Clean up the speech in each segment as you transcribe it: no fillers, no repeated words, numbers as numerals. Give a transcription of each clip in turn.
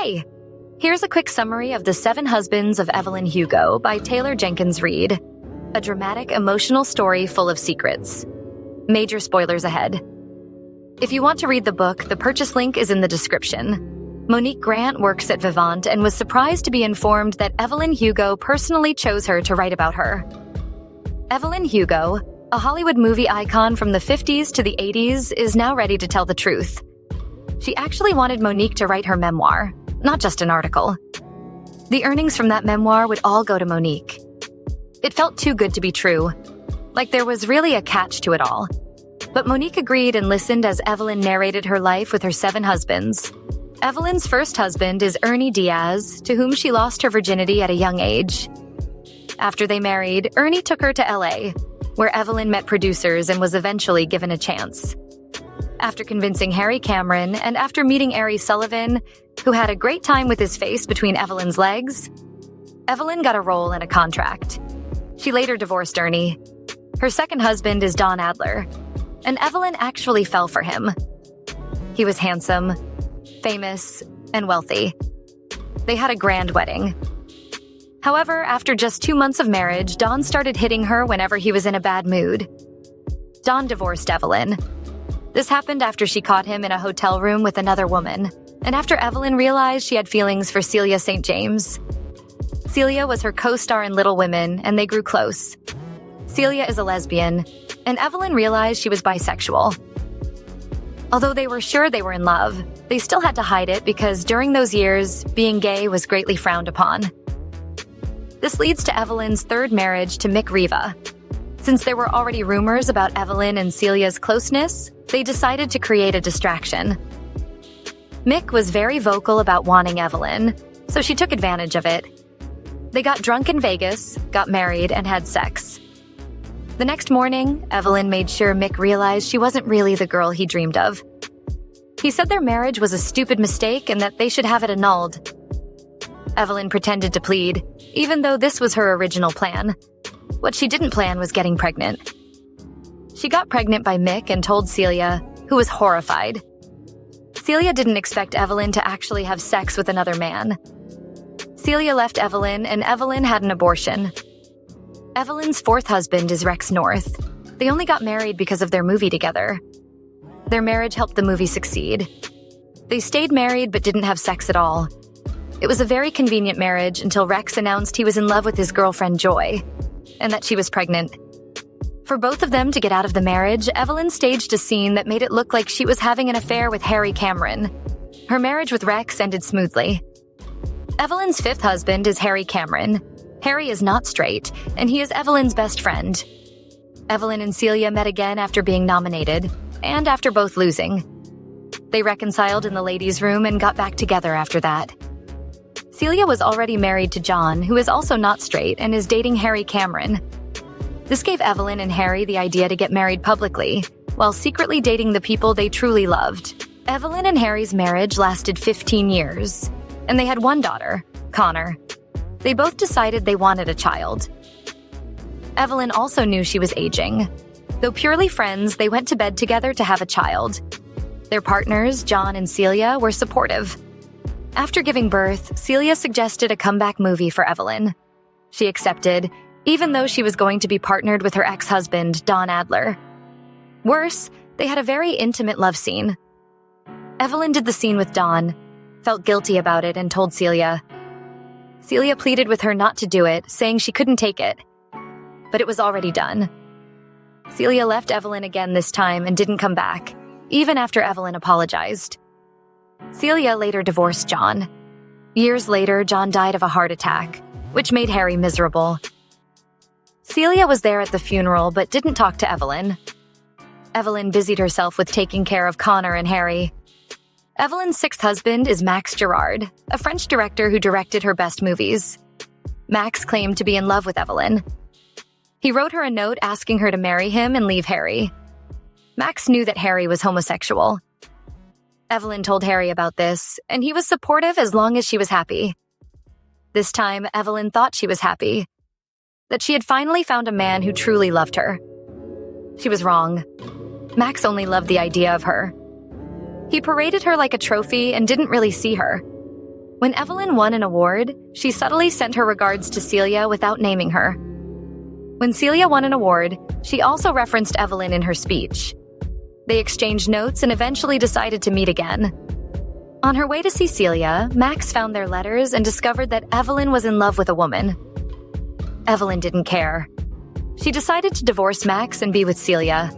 Hey, here's a quick summary of The 7 Husbands of Evelyn Hugo by Taylor Jenkins Reid. A dramatic, emotional story full of secrets. Major spoilers ahead. If you want to read the book, the purchase link is in the description. Monique Grant works at Vivant and was surprised to be informed that Evelyn Hugo personally chose her to write about her. Evelyn Hugo, a Hollywood movie icon from the 50s to the 80s, is now ready to tell the truth. She actually wanted Monique to write her memoir, not just an article. The earnings from that memoir would all go to Monique. It felt too good to be true, like there was really a catch to it all. But Monique agreed and listened as Evelyn narrated her life with her 7 husbands. Evelyn's first husband is Ernie Diaz, to whom she lost her virginity at a young age. After they married, Ernie took her to LA, where Evelyn met producers and was eventually given a chance. After convincing Harry Cameron and after meeting Ari Sullivan, who had a great time with his face between Evelyn's legs, Evelyn got a role and a contract. She later divorced Ernie. Her second husband is Don Adler, and Evelyn actually fell for him. He was handsome, famous, and wealthy. They had a grand wedding. However, after just 2 months of marriage, Don started hitting her whenever he was in a bad mood. Don divorced Evelyn. This happened after she caught him in a hotel room with another woman, and after Evelyn realized she had feelings for Celia St. James. Celia was her co-star in Little Women, and they grew close. Celia is a lesbian, and Evelyn realized she was bisexual. Although they were sure they were in love, they still had to hide it because during those years, being gay was greatly frowned upon. This leads to Evelyn's third marriage to Mick Riva. Since there were already rumors about Evelyn and Celia's closeness, they decided to create a distraction. Mick was very vocal about wanting Evelyn, so she took advantage of it. They got drunk in Vegas, got married, and had sex. The next morning, Evelyn made sure Mick realized she wasn't really the girl he dreamed of. He said their marriage was a stupid mistake and that they should have it annulled. Evelyn pretended to plead, even though this was her original plan. What she didn't plan was getting pregnant. She got pregnant by Mick and told Celia, who was horrified. Celia didn't expect Evelyn to actually have sex with another man. Celia left Evelyn, and Evelyn had an abortion. Evelyn's fourth husband is Rex North. They only got married because of their movie together. Their marriage helped the movie succeed. They stayed married but didn't have sex at all. It was a very convenient marriage until Rex announced he was in love with his girlfriend Joy, and that she was pregnant. For both of them to get out of the marriage, Evelyn staged a scene that made it look like she was having an affair with Harry Cameron. Her marriage with Rex ended smoothly. Evelyn's fifth husband is Harry Cameron. Harry is not straight, and he is Evelyn's best friend. Evelyn and Celia met again after being nominated, and after both losing. They reconciled in the ladies' room and got back together after that. Celia was already married to John, who is also not straight and is dating Harry Cameron. This gave Evelyn and Harry the idea to get married publicly, while secretly dating the people they truly loved. Evelyn and Harry's marriage lasted 15 years, and they had one daughter, Connor. They both decided they wanted a child. Evelyn also knew she was aging. Though purely friends, they went to bed together to have a child. Their partners, John and Celia, were supportive. After giving birth, Celia suggested a comeback movie for Evelyn. She accepted, even though she was going to be partnered with her ex-husband, Don Adler. Worse, they had a very intimate love scene. Evelyn did the scene with Don, felt guilty about it, and told Celia. Celia pleaded with her not to do it, saying she couldn't take it. But it was already done. Celia left Evelyn again this time and didn't come back, even after Evelyn apologized. Celia later divorced John. Years later, John died of a heart attack, which made Harry miserable. Celia was there at the funeral but didn't talk to Evelyn. Evelyn busied herself with taking care of Connor and Harry. Evelyn's sixth husband is Max Gerard, a French director who directed her best movies. Max claimed to be in love with Evelyn. He wrote her a note asking her to marry him and leave Harry. Max knew that Harry was homosexual. Evelyn told Harry about this, and he was supportive as long as she was happy. This time, Evelyn thought she was happy, that she had finally found a man who truly loved her. She was wrong. Max only loved the idea of her. He paraded her like a trophy and didn't really see her. When Evelyn won an award, she subtly sent her regards to Celia without naming her. When Celia won an award, she also referenced Evelyn in her speech. They exchanged notes and eventually decided to meet again. On her way to see Celia, Max found their letters and discovered that Evelyn was in love with a woman. Evelyn didn't care. She decided to divorce Max and be with Celia.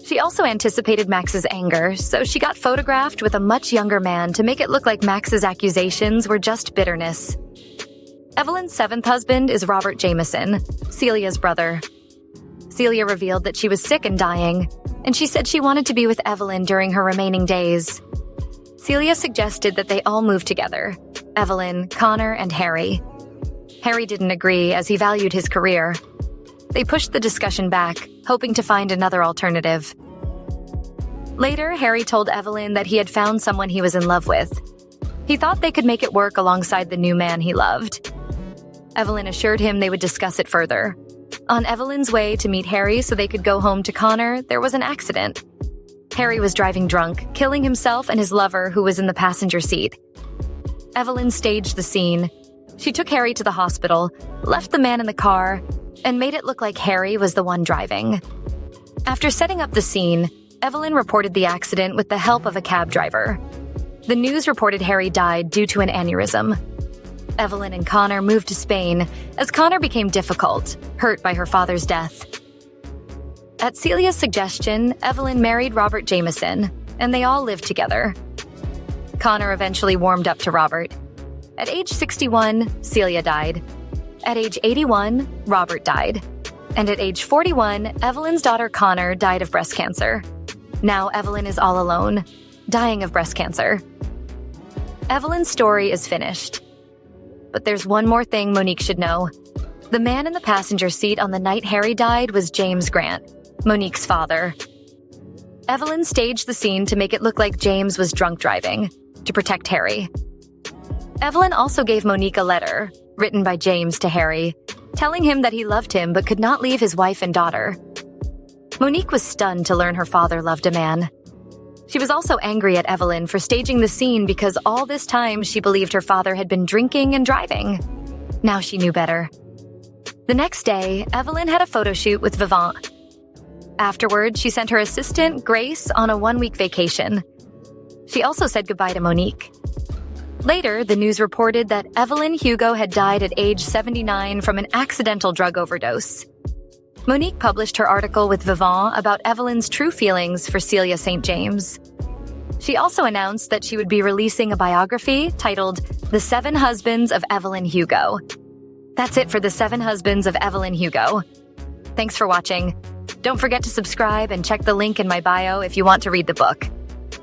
She also anticipated Max's anger, so she got photographed with a much younger man to make it look like Max's accusations were just bitterness. Evelyn's seventh husband is Robert Jameson, Celia's brother. Celia revealed that she was sick and dying, and she said she wanted to be with Evelyn during her remaining days. Celia suggested that they all move together, Evelyn, Connor, and Harry. Harry didn't agree as he valued his career. They pushed the discussion back, hoping to find another alternative. Later, Harry told Evelyn that he had found someone he was in love with. He thought they could make it work alongside the new man he loved. Evelyn assured him they would discuss it further. On Evelyn's way to meet Harry so they could go home to Connor, there was an accident. Harry was driving drunk, killing himself and his lover who was in the passenger seat. Evelyn staged the scene. She took Harry to the hospital, left the man in the car, and made it look like Harry was the one driving. After setting up the scene, Evelyn reported the accident with the help of a cab driver. The news reported Harry died due to an aneurysm. Evelyn and Connor moved to Spain as Connor became difficult, hurt by her father's death. At Celia's suggestion, Evelyn married Robert Jameson, and they all lived together. Connor eventually warmed up to Robert. At age 61, Celia died. At age 81, Robert died. And at age 41, Evelyn's daughter Connor died of breast cancer. Now Evelyn is all alone, dying of breast cancer. Evelyn's story is finished. But there's one more thing Monique should know. The man in the passenger seat on the night Harry died was James Grant, Monique's father. Evelyn staged the scene to make it look like James was drunk driving, to protect Harry. Evelyn also gave Monique a letter, written by James to Harry, telling him that he loved him but could not leave his wife and daughter. Monique was stunned to learn her father loved a man. She was also angry at Evelyn for staging the scene because all this time she believed her father had been drinking and driving. Now she knew better. The next day, Evelyn had a photo shoot with Vivant. Afterward, she sent her assistant, Grace, on a one-week vacation. She also said goodbye to Monique. Later, the news reported that Evelyn Hugo had died at age 79 from an accidental drug overdose. Monique published her article with Vivant about Evelyn's true feelings for Celia St. James. She also announced that she would be releasing a biography titled The 7 Husbands of Evelyn Hugo. That's it for The 7 Husbands of Evelyn Hugo. Thanks for watching. Don't forget to subscribe and check the link in my bio if you want to read the book.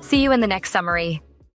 See you in the next summary.